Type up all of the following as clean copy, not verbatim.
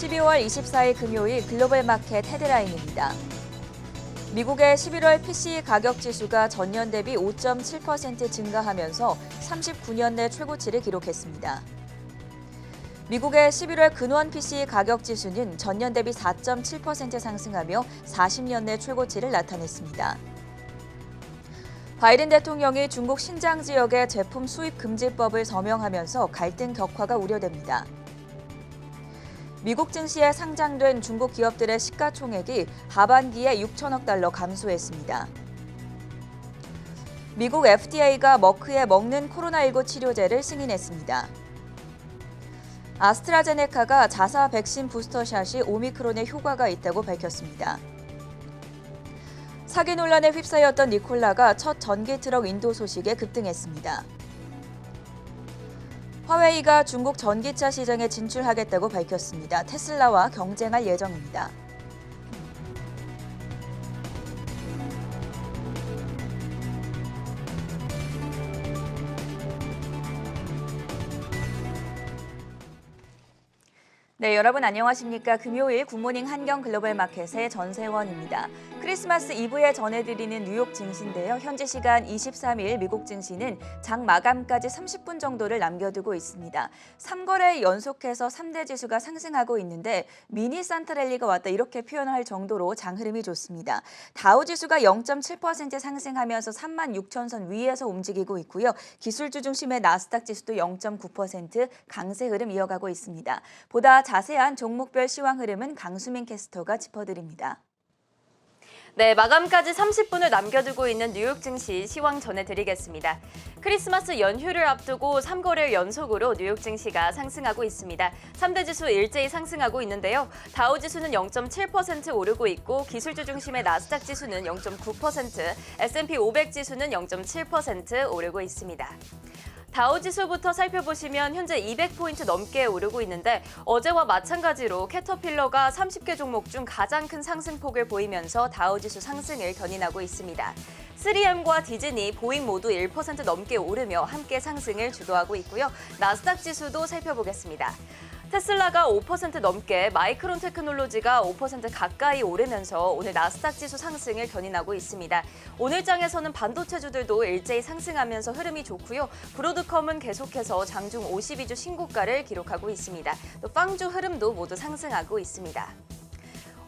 12월 24일 금요일 글로벌 마켓 헤드라인입니다. 미국의 11월 PCE 가격 지수가 전년 대비 5.7% 증가하면서 39년 내 최고치를 기록했습니다. 미국의 11월 근원 PCE 가격 지수는 전년 대비 4.7% 상승하며 40년 내 최고치를 나타냈습니다. 바이든 대통령이 중국 신장 지역의 제품 수입 금지법을 서명하면서 갈등 격화가 우려됩니다. 미국 증시에 상장된 중국 기업들의 시가총액이 하반기에 6천억 달러 감소했습니다. 미국 FDA가 머크의 먹는 코로나19 치료제를 승인했습니다. 아스트라제네카가 자사 백신 부스터샷이 오미크론에 효과가 있다고 밝혔습니다. 사기 논란에 휩싸였던 니콜라가 첫 전기 트럭 인도 소식에 급등했습니다. 화웨이가 중국 전기차 시장에 진출하겠다고 밝혔습니다. 테슬라와 경쟁할 예정입니다. 네, 여러분 안녕하십니까? 금요일 굿모닝 한경 글로벌 마켓의 전세원입니다. 크리스마스 이브에 전해드리는 뉴욕 증시인데요. 현지 시간 23일 미국 증시는 장 마감까지 30분 정도를 남겨두고 있습니다. 3거래 연속해서 3대 지수가 상승하고 있는데 미니 산타랠리가 왔다 이렇게 표현할 정도로 장 흐름이 좋습니다. 다우 지수가 0.7% 상승하면서 36,000선 위에서 움직이고 있고요. 기술주 중심의 나스닥 지수도 0.9% 강세 흐름 이어가고 있습니다. 보다 자세한 종목별 시황 흐름은 강수민 캐스터가 짚어드립니다. 네, 마감까지 30분을 남겨두고 있는 뉴욕 증시 시황 전해드리겠습니다. 크리스마스 연휴를 앞두고 3거래일 연속으로 뉴욕 증시가 상승하고 있습니다. 3대 지수 일제히 상승하고 있는데요. 다우 지수는 0.7% 오르고 있고 기술주 중심의 나스닥 지수는 0.9%, S&P 500 지수는 0.7% 오르고 있습니다. 다우 지수부터 살펴보시면 현재 200포인트 넘게 오르고 있는데 어제와 마찬가지로 캐터필러가 30개 종목 중 가장 큰 상승폭을 보이면서 다우 지수 상승을 견인하고 있습니다. 3M과 디즈니, 보잉 모두 1% 넘게 오르며 함께 상승을 주도하고 있고요. 나스닥 지수도 살펴보겠습니다. 테슬라가 5% 넘게, 마이크론 테크놀로지가 5% 가까이 오르면서 오늘 나스닥 지수 상승을 견인하고 있습니다. 오늘 장에서는 반도체주들도 일제히 상승하면서 흐름이 좋고요. 브로드컴은 계속해서 장중 52주 신고가를 기록하고 있습니다. 또 빵주 흐름도 모두 상승하고 있습니다.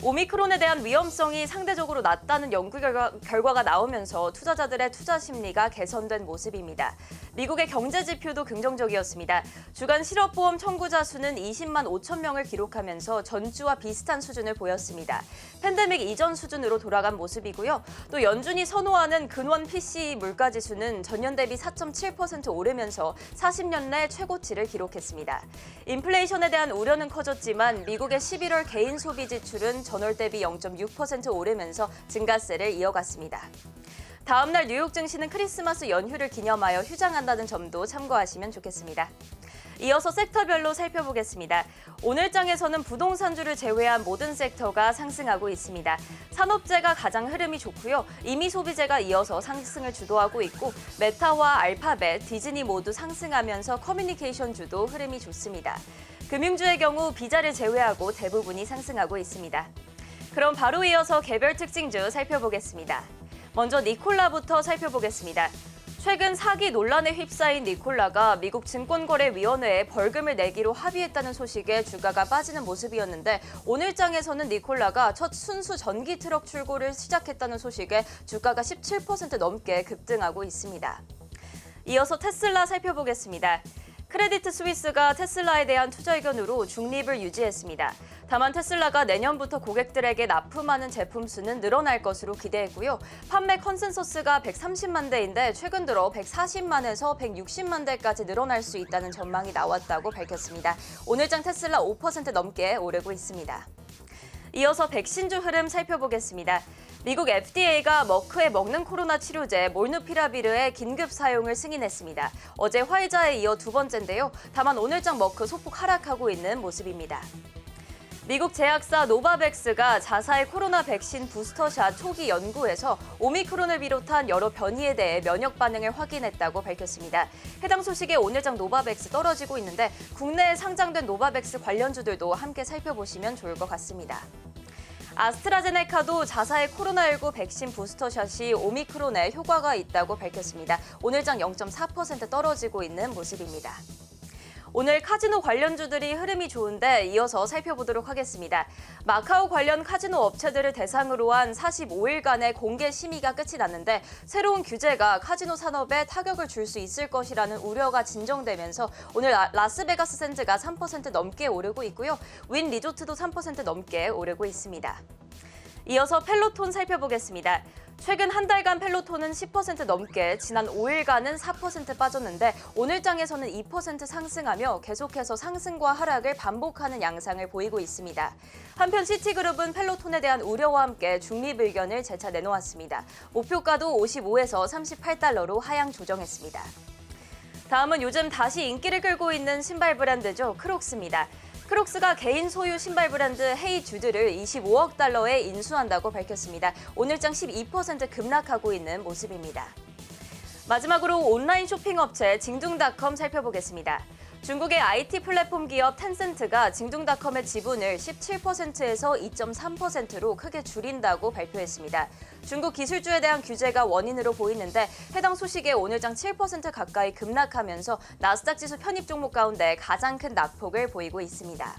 오미크론에 대한 위험성이 상대적으로 낮다는 연구 결과가 나오면서 투자자들의 투자 심리가 개선된 모습입니다. 미국의 경제 지표도 긍정적이었습니다. 주간 실업보험 청구자 수는 20만 5천 명을 기록하면서 전주와 비슷한 수준을 보였습니다. 팬데믹 이전 수준으로 돌아간 모습이고요. 또 연준이 선호하는 근원 PCE 물가지수는 전년 대비 4.7% 오르면서 40년 내 최고치를 기록했습니다. 인플레이션에 대한 우려는 커졌지만 미국의 11월 개인 소비 지출은 전월 대비 0.6% 오르면서 증가세를 이어갔습니다. 다음 날 뉴욕 증시는 크리스마스 연휴를 기념하여 휴장한다는 점도 참고하시면 좋겠습니다. 이어서 섹터별로 살펴보겠습니다. 오늘 장에서는 부동산주를 제외한 모든 섹터가 상승하고 있습니다. 산업재가 가장 흐름이 좋고요. 임의소비재가 이어서 상승을 주도하고 있고 메타와 알파벳, 디즈니 모두 상승하면서 커뮤니케이션주도 흐름이 좋습니다. 금융주의 경우 비자를 제외하고 대부분이 상승하고 있습니다. 그럼 바로 이어서 개별 특징주 살펴보겠습니다. 먼저 니콜라부터 살펴보겠습니다. 최근 사기 논란에 휩싸인 니콜라가 미국 증권거래위원회에 벌금을 내기로 합의했다는 소식에 주가가 빠지는 모습이었는데 오늘 장에서는 니콜라가 첫 순수 전기 트럭 출고를 시작했다는 소식에 주가가 17% 넘게 급등하고 있습니다. 이어서 테슬라 살펴보겠습니다. 크레디트 스위스가 테슬라에 대한 투자 의견으로 중립을 유지했습니다. 다만 테슬라가 내년부터 고객들에게 납품하는 제품 수는 늘어날 것으로 기대했고요. 판매 컨센서스가 130만 대인데 최근 들어 140만에서 160만 대까지 늘어날 수 있다는 전망이 나왔다고 밝혔습니다. 오늘장 테슬라 5% 넘게 오르고 있습니다. 이어서 백신주 흐름 살펴보겠습니다. 미국 FDA가 머크의 먹는 코로나 치료제 몰누피라비르의 긴급 사용을 승인했습니다. 어제 화이자에 이어 두 번째인데요. 다만 오늘장 머크 소폭 하락하고 있는 모습입니다. 미국 제약사 노바백스가 자사의 코로나 백신 부스터샷 초기 연구에서 오미크론을 비롯한 여러 변이에 대해 면역 반응을 확인했다고 밝혔습니다. 해당 소식에 오늘장 노바백스 떨어지고 있는데 국내에 상장된 노바백스 관련주들도 함께 살펴보시면 좋을 것 같습니다. 아스트라제네카도 자사의 코로나19 백신 부스터샷이 오미크론에 효과가 있다고 밝혔습니다. 오늘장 0.4% 떨어지고 있는 모습입니다. 오늘 카지노 관련주들이 흐름이 좋은데 이어서 살펴보도록 하겠습니다. 마카오 관련 카지노 업체들을 대상으로 한 45일간의 공개 심의가 끝이 났는데 새로운 규제가 카지노 산업에 타격을 줄 수 있을 것이라는 우려가 진정되면서 오늘 라스베가스 샌즈가 3% 넘게 오르고 있고요. 윈 리조트도 3% 넘게 오르고 있습니다. 이어서 펠로톤 살펴보겠습니다. 최근 한 달간 펠로톤은 10% 넘게, 지난 5일간은 4% 빠졌는데 오늘장에서는 2% 상승하며 계속해서 상승과 하락을 반복하는 양상을 보이고 있습니다. 한편 시티그룹은 펠로톤에 대한 우려와 함께 중립 의견을 재차 내놓았습니다. 목표가도 55에서 38달러로 하향 조정했습니다. 다음은 요즘 다시 인기를 끌고 있는 신발 브랜드죠. 크록스입니다. 크록스가 개인 소유 신발 브랜드 헤이주드를 25억 달러에 인수한다고 밝혔습니다. 오늘장 12% 급락하고 있는 모습입니다. 마지막으로 온라인 쇼핑 업체 징둥닷컴 살펴보겠습니다. 중국의 IT 플랫폼 기업 텐센트가 징둥닷컴의 지분을 17%에서 2.3%로 크게 줄인다고 발표했습니다. 중국 기술주에 대한 규제가 원인으로 보이는데 해당 소식에 오늘장 7% 가까이 급락하면서 나스닥 지수 편입 종목 가운데 가장 큰 낙폭을 보이고 있습니다.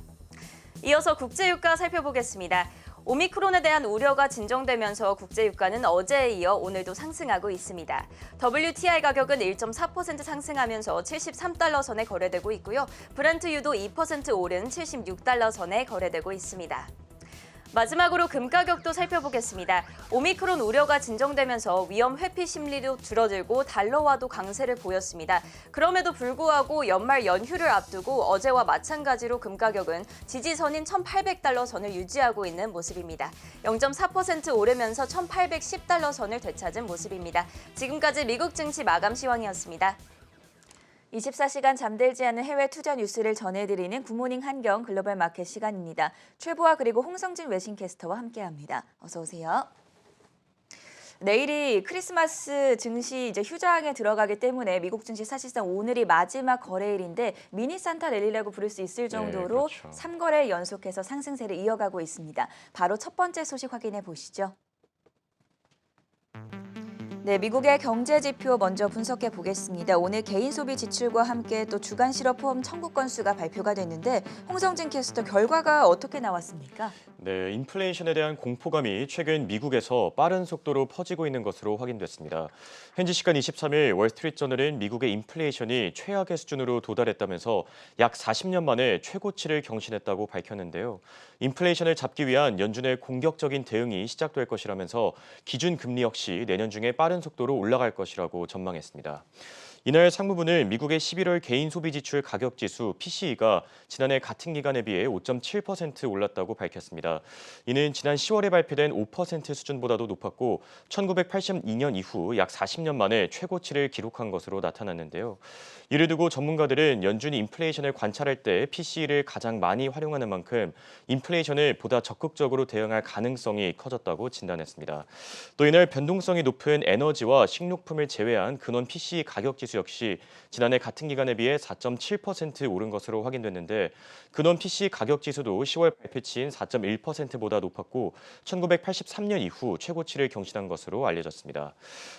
이어서 국제유가 살펴보겠습니다. 오미크론에 대한 우려가 진정되면서 국제유가는 어제에 이어 오늘도 상승하고 있습니다. WTI 가격은 1.4% 상승하면서 73달러 선에 거래되고 있고요. 브렌트유도 2% 오른 76달러 선에 거래되고 있습니다. 마지막으로 금 가격도 살펴보겠습니다. 오미크론 우려가 진정되면서 위험 회피 심리도 줄어들고 달러화도 강세를 보였습니다. 그럼에도 불구하고 연말 연휴를 앞두고 어제와 마찬가지로 금 가격은 지지선인 1,800달러 선을 유지하고 있는 모습입니다. 0.4% 오르면서 1,810달러 선을 되찾은 모습입니다. 지금까지 미국 증시 마감 시황이었습니다. 24시간 잠들지 않은 해외 투자 뉴스를 전해드리는 굿모닝 한경 글로벌 마켓 시간입니다. 최보아 그리고 홍성진 외신캐스터와 함께합니다. 어서 오세요. 내일이 크리스마스 증시 휴장에 들어가기 때문에 미국 증시 사실상 오늘이 마지막 거래일인데 미니 산타 랠리라고 부를 수 있을 정도로 네, 그렇죠. 3거래일 연속해서 상승세를 이어가고 있습니다. 바로 첫 번째 소식 확인해 보시죠. 네, 미국의 경제 지표 먼저 분석해 보겠습니다. 오늘 개인 소비 지출과 함께 또 주간 실업 포함 청구 건수가 발표가 됐는데 홍성진 캐스터 결과가 어떻게 나왔습니까? 네, 인플레이션에 대한 공포감이 최근 미국에서 빠른 속도로 퍼지고 있는 것으로 확인됐습니다. 현지 시간 23일 월스트리트저널은 미국의 인플레이션이 최악의 수준으로 도달했다면서 약 40년 만에 최고치를 경신했다고 밝혔는데요. 인플레이션을 잡기 위한 연준의 공격적인 대응이 시작될 것이라면서 기준 금리 역시 내년 중에 빠른 속도로 올라갈 것이라고 전망했습니다. 이날 상무부는 미국의 11월 개인 소비 지출 가격 지수 PCE가 지난해 같은 기간에 비해 5.7% 올랐다고 밝혔습니다. 이는 지난 10월에 발표된 5% 수준보다도 높았고 1982년 이후 약 40년 만에 최고치를 기록한 것으로 나타났는데요. 이를 두고 전문가들은 연준이 인플레이션을 관찰할 때 PCE를 가장 많이 활용하는 만큼 인플레이션을 보다 적극적으로 대응할 가능성이 커졌다고 진단했습니다. 또 이날 변동성이 높은 에너지와 식료품을 제외한 근원 PCE 가격 지수 역시 지난해 같은 기간에 비해 4.7% 오른 것으로 확인됐는데 근원 PC 가격 지수도 10월 발표치인 4.1%보다 높았고 1983년 이후 최고치를 경신한 것으로 알려졌습니다.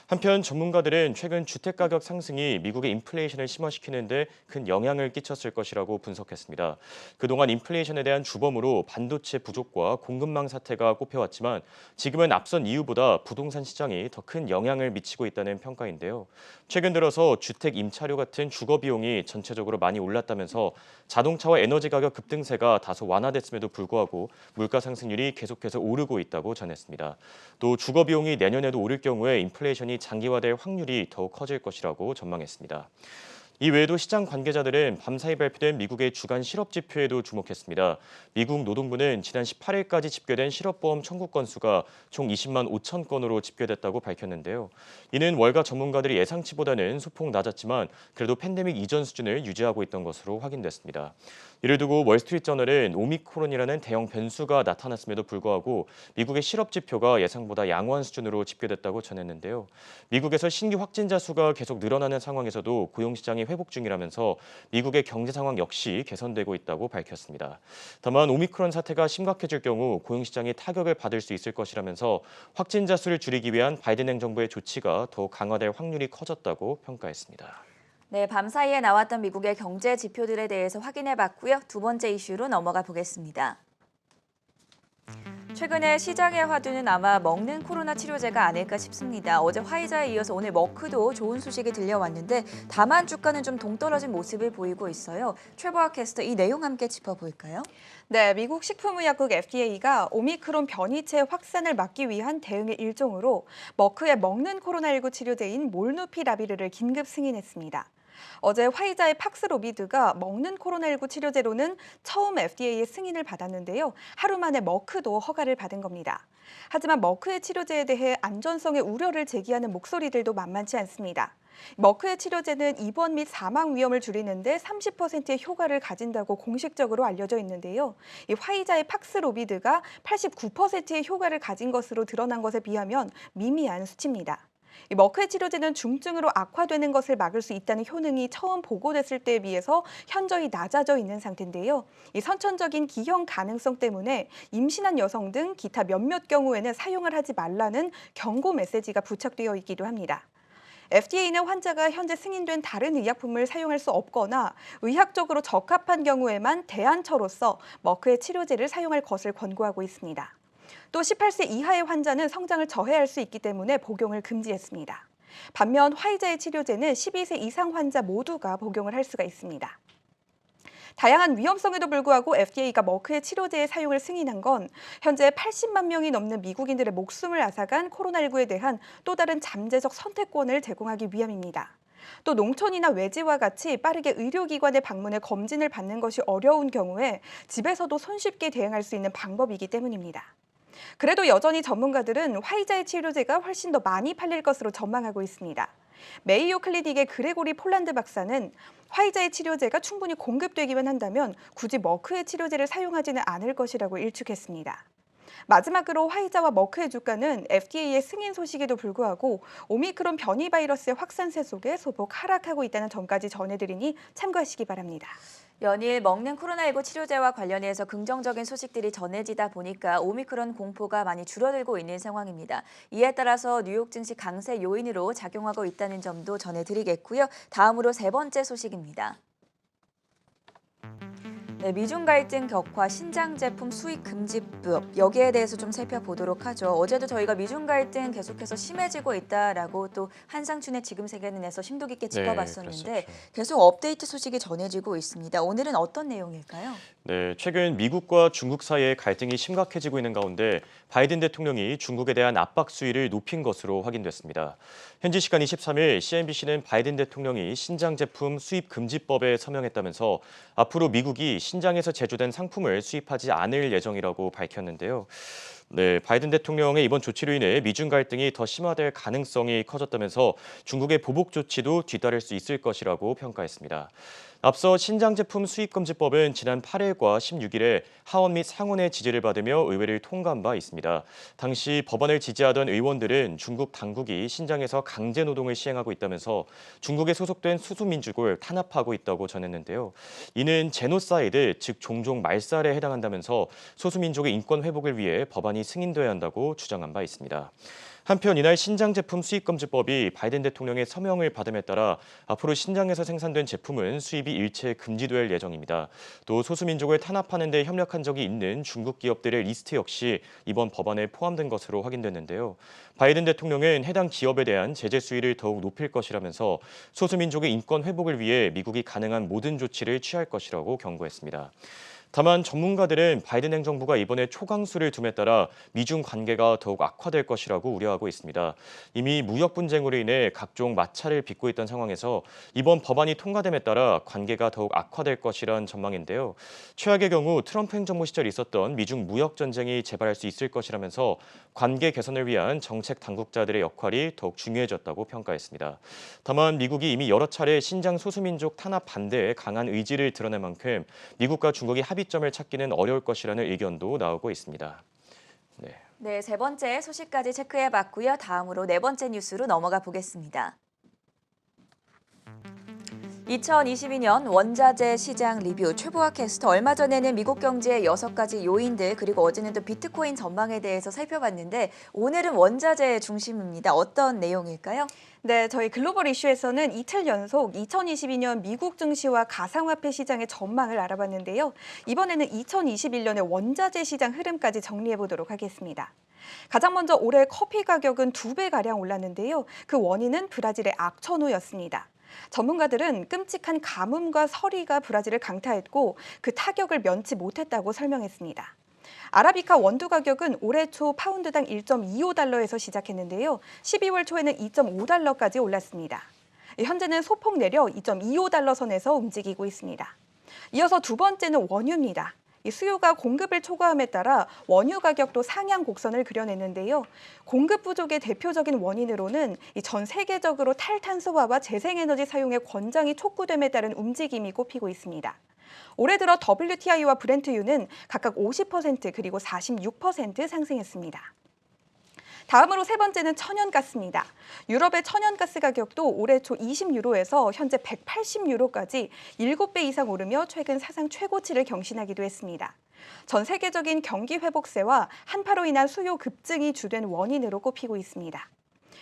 한편 전문가들은 최근 주택가격 상승이 미국의 인플레이션을 심화시키는 데 큰 영향을 끼쳤을 것이라고 분석했습니다. 그동안 인플레이션에 대한 주범으로 반도체 부족과 공급망 사태가 꼽혀왔지만 지금은 앞선 이유보다 부동산 시장이 더 큰 영향을 미치고 있다는 평가인데요. 최근 들어서 주택 임차료 같은 주거 비용이 전체적으로 많이 올랐다면서 자동차와 에너지 가격 급등세가 다소 완화됐음에도 불구하고 물가 상승률이 계속해서 오르고 있다고 전했습니다. 또 주거 비용이 내년에도 오를 경우에 인플레이션이 장기화될 확률이 더욱 커질 것이라고 전망했습니다. 이 외에도 시장 관계자들은 밤사이 발표된 미국의 주간 실업 지표에도 주목했습니다. 미국 노동부는 지난 18일까지 집계된 실업보험 청구 건수가 총 20만 5천 건으로 집계됐다고 밝혔는데요. 이는 월가 전문가들이 예상치보다는 소폭 낮았지만 그래도 팬데믹 이전 수준을 유지하고 있던 것으로 확인됐습니다. 이를 두고 월스트리트저널은 오미크론이라는 대형 변수가 나타났음에도 불구하고 미국의 실업 지표가 예상보다 양호한 수준으로 집계됐다고 전했는데요. 미국에서 신규 확진자 수가 계속 늘어나는 상황에서도 고용시장이 회복 중이라면서 미국의 경제 상황 역시 개선되고 있다고 밝혔습니다. 다만 오미크론 사태가 심각해질 경우 고용시장이 타격을 받을 수 있을 것이라면서 확진자 수를 줄이기 위한 바이든 행정부의 조치가 더욱 강화될 확률이 커졌다고 평가했습니다. 네, 밤사이에 나왔던 미국의 경제 지표들에 대해서 확인해봤고요. 두 번째 이슈로 넘어가 보겠습니다. 최근에 시장의 화두는 아마 먹는 코로나 치료제가 아닐까 싶습니다. 어제 화이자에 이어서 오늘 머크도 좋은 소식이 들려왔는데 다만 주가는 좀 동떨어진 모습을 보이고 있어요. 최보아 캐스터 이 내용 함께 짚어볼까요? 네, 미국 식품의약국 FDA가 오미크론 변이체 확산을 막기 위한 대응의 일종으로 머크의 먹는 코로나19 치료제인 몰누피라비르를 긴급 승인했습니다. 어제 화이자의 팍스로비드가 먹는 코로나19 치료제로는 처음 FDA의 승인을 받았는데요. 하루 만에 머크도 허가를 받은 겁니다. 하지만 머크의 치료제에 대해 안전성의 우려를 제기하는 목소리들도 만만치 않습니다. 머크의 치료제는 입원 및 사망 위험을 줄이는데 30%의 효과를 가진다고 공식적으로 알려져 있는데요. 이 화이자의 팍스로비드가 89%의 효과를 가진 것으로 드러난 것에 비하면 미미한 수치입니다. 이 머크의 치료제는 중증으로 악화되는 것을 막을 수 있다는 효능이 처음 보고됐을 때에 비해서 현저히 낮아져 있는 상태인데요. 이 선천적인 기형 가능성 때문에 임신한 여성 등 기타 몇몇 경우에는 사용을 하지 말라는 경고 메시지가 부착되어 있기도 합니다. FDA는 환자가 현재 승인된 다른 의약품을 사용할 수 없거나 의학적으로 적합한 경우에만 대안처로서 머크의 치료제를 사용할 것을 권고하고 있습니다. 또 18세 이하의 환자는 성장을 저해할 수 있기 때문에 복용을 금지했습니다. 반면 화이자의 치료제는 12세 이상 환자 모두가 복용을 할 수가 있습니다. 다양한 위험성에도 불구하고 FDA가 머크의 치료제의 사용을 승인한 건 현재 80만 명이 넘는 미국인들의 목숨을 앗아간 코로나19에 대한 또 다른 잠재적 선택권을 제공하기 위함입니다. 또 농촌이나 외지와 같이 빠르게 의료기관에 방문해 검진을 받는 것이 어려운 경우에 집에서도 손쉽게 대응할 수 있는 방법이기 때문입니다. 그래도 여전히 전문가들은 화이자의 치료제가 훨씬 더 많이 팔릴 것으로 전망하고 있습니다. 메이오 클리닉의 그레고리 폴란드 박사는 화이자의 치료제가 충분히 공급되기만 한다면 굳이 머크의 치료제를 사용하지는 않을 것이라고 일축했습니다. 마지막으로 화이자와 머크의 주가는 FDA의 승인 소식에도 불구하고 오미크론 변이 바이러스의 확산세 속에 소폭 하락하고 있다는 점까지 전해드리니 참고하시기 바랍니다. 연일 먹는 코로나19 치료제와 관련해서 긍정적인 소식들이 전해지다 보니까 오미크론 공포가 많이 줄어들고 있는 상황입니다. 이에 따라서 뉴욕 증시 강세 요인으로 작용하고 있다는 점도 전해드리겠고요. 다음으로 세 번째 소식입니다. 네, 미중 갈등 격화, 신장 제품 수입 금지법 여기에 대해서 좀 살펴보도록 하죠. 어제도 저희가 미중 갈등 계속해서 심해지고 있다라고 또 한상춘의 지금 세계는에서 심도 깊게 짚어봤었는데 그랬었죠. 계속 업데이트 소식이 전해지고 있습니다. 오늘은 어떤 내용일까요? 네, 최근 미국과 중국 사이의 갈등이 심각해지고 있는 가운데 바이든 대통령이 중국에 대한 압박 수위를 높인 것으로 확인됐습니다. 현지 시간 23일 CNBC는 바이든 대통령이 신장 제품 수입 금지법에 서명했다면서 앞으로 미국이 신장에서 제조된 상품을 수입하지 않을 예정이라고 밝혔는데요. 네, 바이든 대통령의 이번 조치로 인해 미중 갈등이 더 심화될 가능성이 커졌다면서 중국의 보복 조치도 뒤따를 수 있을 것이라고 평가했습니다. 앞서 신장 제품 수입금지법은 지난 8일과 16일에 하원 및 상원의 지지를 받으며 의회를 통과한 바 있습니다. 당시 법안을 지지하던 의원들은 중국 당국이 신장에서 강제 노동을 시행하고 있다면서 중국에 소속된 소수민족을 탄압하고 있다고 전했는데요. 이는 제노사이드, 즉 종종 말살에 해당한다면서 소수민족의 인권 회복을 위해 법안이 승인돼야 한다고 주장한 바 있습니다. 한편 이날 신장 제품 수입금지법이 바이든 대통령의 서명을 받음에 따라 앞으로 신장에서 생산된 제품은 수입이 일체 금지될 예정입니다. 또 소수민족을 탄압하는 데 협력한 적이 있는 중국 기업들의 리스트 역시 이번 법안에 포함된 것으로 확인됐는데요. 바이든 대통령은 해당 기업에 대한 제재 수위를 더욱 높일 것이라면서 소수민족의 인권 회복을 위해 미국이 가능한 모든 조치를 취할 것이라고 경고했습니다. 다만 전문가들은 바이든 행정부가 이번에 초강수를 둠에 따라 미중 관계가 더욱 악화될 것이라고 우려하고 있습니다. 이미 무역 분쟁으로 인해 각종 마찰을 빚고 있던 상황에서 이번 법안이 통과됨에 따라 관계가 더욱 악화될 것이란 전망인데요. 최악의 경우 트럼프 행정부 시절 있었던 미중 무역 전쟁이 재발할 수 있을 것이라면서 관계 개선을 위한 정책 당국자들의 역할이 더욱 중요해졌다고 평가했습니다. 다만 미국이 이미 여러 차례 신장 소수민족 탄압 반대에 강한 의지를 드러낸 만큼 미국과 중국이 합의점을 찾기는 어려울 것이라는 의견도 나오고 있습니다. 네, 세 번째 소식까지 체크해봤고요. 다음으로 네 번째 뉴스로 넘어가 보겠습니다. 2022년 원자재 시장 리뷰 최보아 캐스터, 얼마 전에는 미국 경제의 6가지 요인들 그리고 어제는 또 비트코인 전망에 대해서 살펴봤는데 오늘은 원자재 중심입니다. 어떤 내용일까요? 네, 저희 글로벌 이슈에서는 이틀 연속 2022년 미국 증시와 가상화폐 시장의 전망을 알아봤는데요. 이번에는 2021년의 원자재 시장 흐름까지 정리해 보도록 하겠습니다. 가장 먼저 올해 커피 가격은 2배가량 올랐는데요. 그 원인은 브라질의 악천후였습니다. 전문가들은 끔찍한 가뭄과 서리가 브라질을 강타했고 그 타격을 면치 못했다고 설명했습니다. 아라비카 원두 가격은 올해 초 파운드당 1.25달러에서 시작했는데요. 12월 초에는 2.5달러까지 올랐습니다. 현재는 소폭 내려 2.25달러 선에서 움직이고 있습니다. 이어서 두 번째는 원유입니다. 수요가 공급을 초과함에 따라 원유 가격도 상향 곡선을 그려냈는데요. 공급 부족의 대표적인 원인으로는 전 세계적으로 탈탄소화와 재생에너지 사용의 권장이 촉구됨에 따른 움직임이 꼽히고 있습니다. 올해 들어 WTI와 브렌트유는 각각 50% 그리고 46% 상승했습니다. 다음으로 세 번째는 천연가스입니다. 유럽의 천연가스 가격도 올해 초 20유로에서 현재 180유로까지 7배 이상 오르며 최근 사상 최고치를 경신하기도 했습니다. 전 세계적인 경기 회복세와 한파로 인한 수요 급증이 주된 원인으로 꼽히고 있습니다.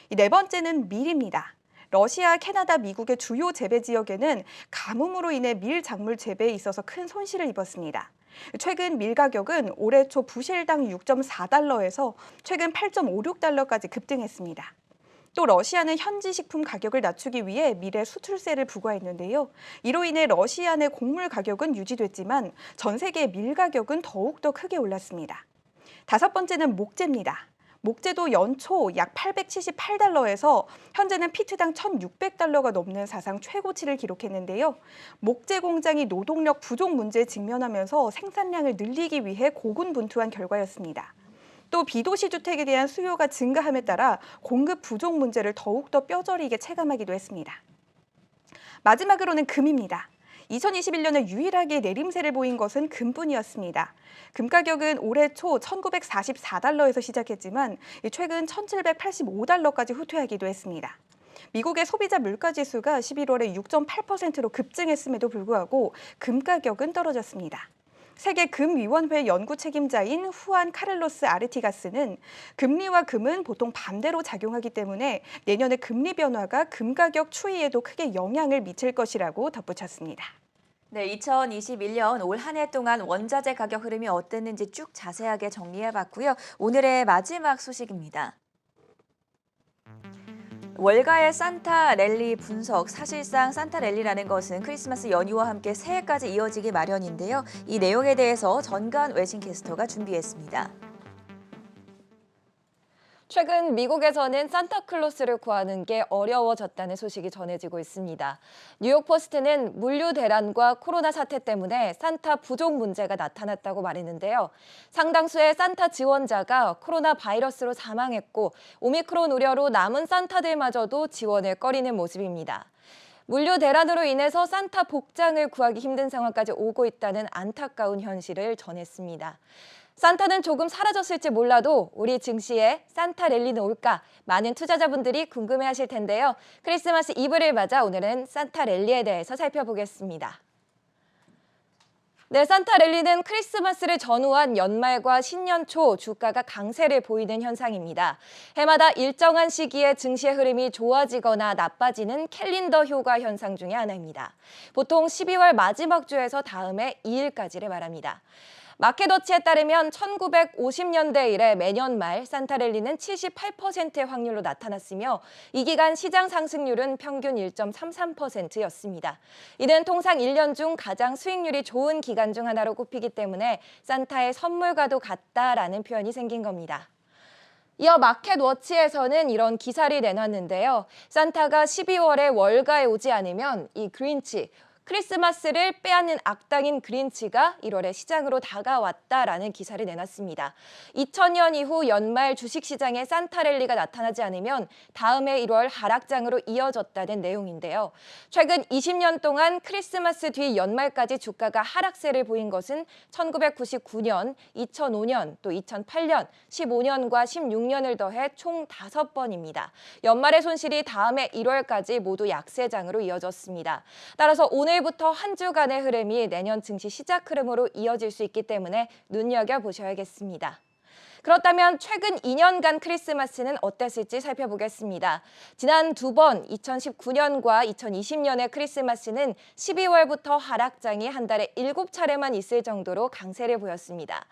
네 번째는 밀입니다. 러시아, 캐나다, 미국의 주요 재배 지역에는 가뭄으로 인해 밀 작물 재배에 있어서 큰 손실을 입었습니다. 최근 밀 가격은 올해 초 부실당 6.4달러에서 최근 8.56달러까지 급등했습니다. 또 러시아는 현지 식품 가격을 낮추기 위해 밀에 수출세를 부과했는데요. 이로 인해 러시아 내 곡물 가격은 유지됐지만 전 세계 밀 가격은 더욱더 크게 올랐습니다. 다섯 번째는 목재입니다. 목재도 연초 약 878달러에서 현재는 피트당 1,600달러가 넘는 사상 최고치를 기록했는데요. 목재 공장이 노동력 부족 문제에 직면하면서 생산량을 늘리기 위해 고군분투한 결과였습니다. 또 비도시 주택에 대한 수요가 증가함에 따라 공급 부족 문제를 더욱더 뼈저리게 체감하기도 했습니다. 마지막으로는 금입니다. 2021년에 유일하게 내림세를 보인 것은 금뿐이었습니다. 금 가격은 올해 초 1944달러에서 시작했지만 최근 1785달러까지 후퇴하기도 했습니다. 미국의 소비자 물가지수가 11월에 6.8%로 급증했음에도 불구하고 금 가격은 떨어졌습니다. 세계금위원회 연구 책임자인 후안 카를로스 아르티가스는 금리와 금은 보통 반대로 작용하기 때문에 내년의 금리 변화가 금 가격 추이에도 크게 영향을 미칠 것이라고 덧붙였습니다. 네, 2021년 올 한 해 동안 원자재 가격 흐름이 어땠는지 쭉 자세하게 정리해봤고요. 오늘의 마지막 소식입니다. 월가의 산타 랠리 분석. 사실상 산타 랠리라는 것은 크리스마스 연휴와 함께 새해까지 이어지기 마련인데요. 이 내용에 대해서 전간 외신 캐스터가 준비했습니다. 최근 미국에서는 산타클로스를 구하는 게 어려워졌다는 소식이 전해지고 있습니다. 뉴욕포스트는 물류 대란과 코로나 사태 때문에 산타 부족 문제가 나타났다고 말했는데요. 상당수의 산타 지원자가 코로나 바이러스로 사망했고 오미크론 우려로 남은 산타들마저도 지원을 꺼리는 모습입니다. 물류 대란으로 인해서 산타 복장을 구하기 힘든 상황까지 오고 있다는 안타까운 현실을 전했습니다. 산타는 조금 사라졌을지 몰라도 우리 증시에 산타 랠리는 올까? 많은 투자자분들이 궁금해하실 텐데요. 크리스마스 이브를 맞아 오늘은 산타 랠리에 대해서 살펴보겠습니다. 네, 산타 랠리는 크리스마스를 전후한 연말과 신년 초 주가가 강세를 보이는 현상입니다. 해마다 일정한 시기에 증시의 흐름이 좋아지거나 나빠지는 캘린더 효과 현상 중에 하나입니다. 보통 12월 마지막 주에서 다음해 2일까지를 말합니다. 마켓워치에 따르면 1950년대 이래 매년 말 산타랠리는 78%의 확률로 나타났으며 이 기간 시장 상승률은 평균 1.33%였습니다. 이는 통상 1년 중 가장 수익률이 좋은 기간 중 하나로 꼽히기 때문에 산타의 선물과도 같다라는 표현이 생긴 겁니다. 이어 마켓워치에서는 이런 기사를 내놨는데요. 산타가 12월에 월가에 오지 않으면 이 그린치, 크리스마스를 빼앗는 악당인 그린치가 1월에 시장으로 다가왔다라는 기사를 내놨습니다. 2000년 이후 연말 주식시장에 산타랠리가 나타나지 않으면 다음해 1월 하락장으로 이어졌다는 내용인데요. 최근 20년 동안 크리스마스 뒤 연말까지 주가가 하락세를 보인 것은 1999년, 2005년, 또 2008년, 15년과 16년을 더해 총 5번입니다. 연말의 손실이 다음해 1월까지 모두 약세장으로 이어졌습니다. 따라서 오늘부터 한 주간의 흐름이 내년 증시 시작 흐름으로 이어질 수 있기 때문에 눈여겨보셔야겠습니다. 그렇다면 최근 2년간 크리스마스는 어땠을지 살펴보겠습니다. 지난 두 번 2019년과 2020년의 크리스마스는 12월부터 하락장이 한 달에 7차례만 있을 정도로 강세를 보였습니다.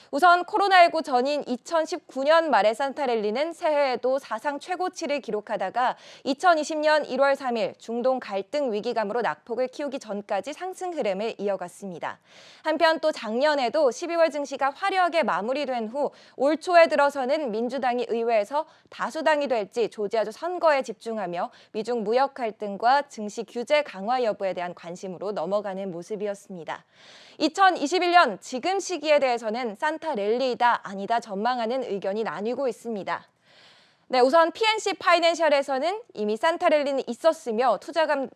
우선 코로나19 전인 2019년 말의 산타랠리는 새해에도 사상 최고치를 기록하다가 2020년 1월 3일 중동 갈등 위기감으로 낙폭을 키우기 전까지 상승 흐름을 이어갔습니다. 한편 또 작년에도 12월 증시가 화려하게 마무리된 후 올 초에 들어서는 민주당이 의회에서 다수당이 될지 조지아주 선거에 집중하며 미중 무역 갈등과 증시 규제 강화 여부에 대한 관심으로 넘어가는 모습이었습니다. 2021년 지금 시기에 대해서는 산타랠리이다 아니다 전망하는 의견이 나뉘고 있습니다. 네, 우선 PNC 파이낸셜에서는 이미 산타랠리는 있었으며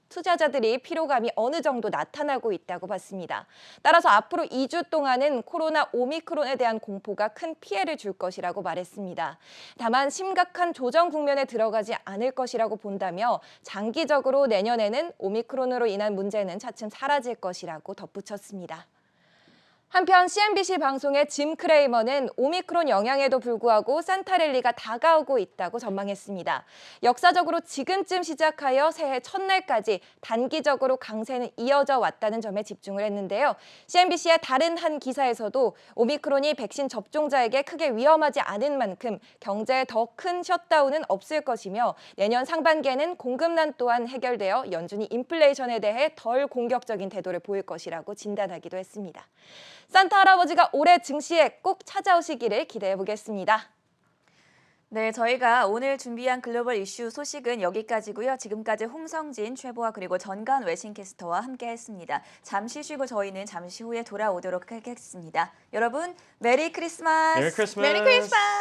투자자들이 피로감이 어느 정도 나타나고 있다고 봤습니다. 따라서 앞으로 2주 동안은 코로나 오미크론에 대한 공포가 큰 피해를 줄 것이라고 말했습니다. 다만 심각한 조정 국면에 들어가지 않을 것이라고 본다며 장기적으로 내년에는 오미크론으로 인한 문제는 차츰 사라질 것이라고 덧붙였습니다. 한편 CNBC 방송의 짐 크레이머는 오미크론 영향에도 불구하고 산타랠리가 다가오고 있다고 전망했습니다. 역사적으로 지금쯤 시작하여 새해 첫날까지 단기적으로 강세는 이어져 왔다는 점에 집중을 했는데요. CNBC의 다른 한 기사에서도 오미크론이 백신 접종자에게 크게 위험하지 않은 만큼 경제에 더 큰 셧다운은 없을 것이며 내년 상반기에는 공급난 또한 해결되어 연준이 인플레이션에 대해 덜 공격적인 태도를 보일 것이라고 진단하기도 했습니다. 산타 할아버지가 올해 증시에 꼭 찾아오시기를 기대해 보겠습니다. 네, 저희가 오늘 준비한 글로벌 이슈 소식은 여기까지고요. 지금까지 홍성진 최보아 그리고 전간 외신캐스터와 함께했습니다. 잠시 쉬고 저희는 잠시 후에 돌아오도록 하겠습니다. 여러분, 메리 크리스마스! 메리 크리스마스! 메리 크리스마스!